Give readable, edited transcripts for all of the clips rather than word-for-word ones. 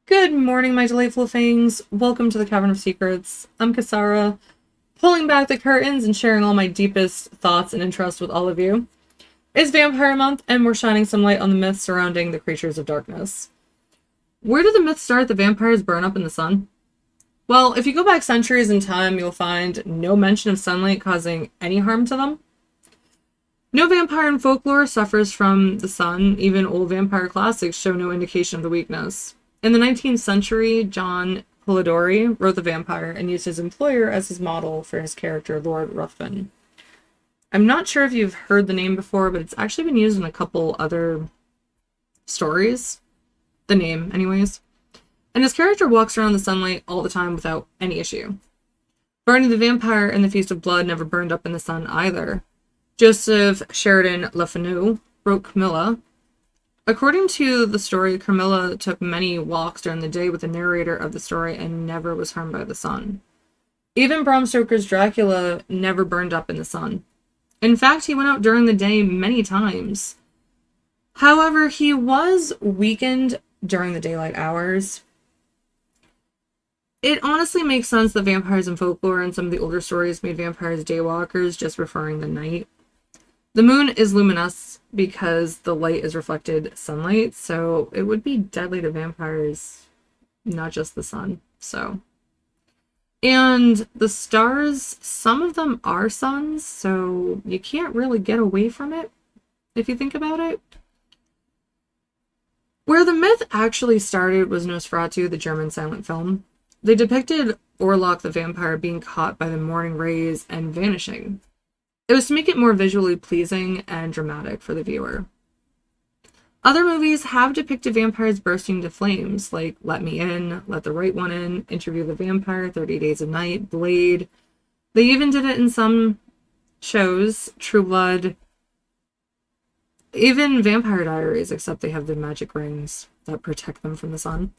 Good morning, my delightful things. Welcome to the Cavern of Secrets. I'm Kasara, pulling back the curtains and sharing all my deepest thoughts and interests with all of you. It's Vampire Month, and we're shining some light on the myths surrounding the creatures of darkness. Where did the myth start that vampires burn up in the sun? Well, if you go back centuries in time, you'll find no mention of sunlight causing any harm to them. No vampire in folklore suffers from the sun. Even old vampire classics show no indication of the weakness. In the 19th century, John Polidori wrote The Vampire and used his employer as his model for his character, Lord Ruthven. I'm not sure if you've heard the name before, but it's actually been used in a couple other stories. The name, anyways. And his character walks around the sunlight all the time without any issue. Barney the Vampire in The Feast of Blood never burned up in the sun either. Joseph Sheridan Le Fanu wrote Camilla. According to the story, Camilla took many walks during the day with the narrator of the story and never was harmed by the sun. Even Bram Stoker's Dracula never burned up in the sun. In fact, he went out during the day many times. However, he was weakened during the daylight hours. It honestly makes sense that vampires in folklore and some of the older stories made vampires daywalkers, just referring the night. The moon is luminous because the light is reflected sunlight, so it would be deadly to vampires, not just the sun. And the stars, some of them are suns, so you can't really get away from it, if you think about it. Where the myth actually started was Nosferatu, the German silent film. They depicted Orlok the vampire being caught by the morning rays and vanishing. It was to make it more visually pleasing and dramatic for the viewer. Other movies have depicted vampires bursting into flames, like Let Me In, Let the Right One In, Interview the Vampire, 30 Days of Night, Blade. They even did it in some shows, True Blood, even Vampire Diaries, except they have the magic rings that protect them from the sun.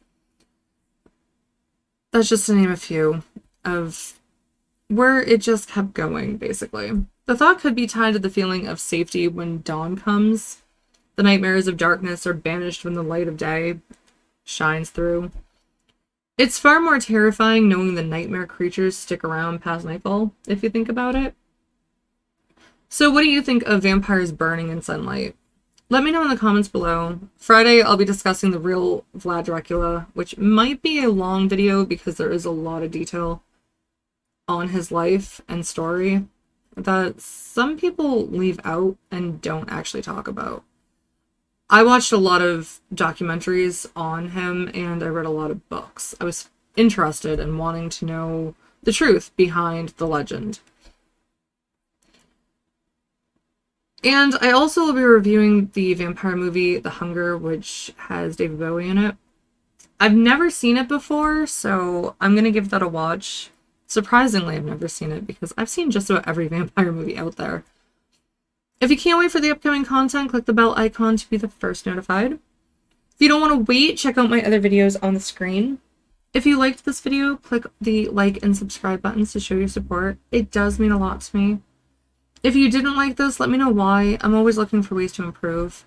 That's just to name a few of where it just kept going, basically. The thought could be tied to the feeling of safety when dawn comes. The nightmares of darkness are banished when the light of day shines through. It's far more terrifying knowing the nightmare creatures stick around past nightfall, if you think about it. So what do you think of vampires burning in sunlight? Let me know in the comments below. Friday, I'll be discussing the real Vlad Dracula, which might be a long video because there is a lot of detail on his life and story that some people leave out and don't actually talk about. I watched a lot of documentaries on him and I read a lot of books. I was interested in wanting to know the truth behind the legend. And I also will be reviewing the vampire movie The Hunger, which has David Bowie in it. I've never seen it before, so I'm going to give that a watch. Surprisingly, I've never seen it because I've seen just about every vampire movie out there. If you can't wait for the upcoming content, click the bell icon to be the first notified. If you don't want to wait, check out my other videos on the screen. If you liked this video, click the like and subscribe buttons to show your support. It does mean a lot to me. If you didn't like this, let me know why. I'm always looking for ways to improve.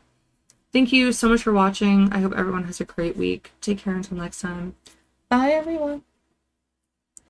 Thank you so much for watching. I hope everyone has a great week. Take care until next time. Bye, everyone.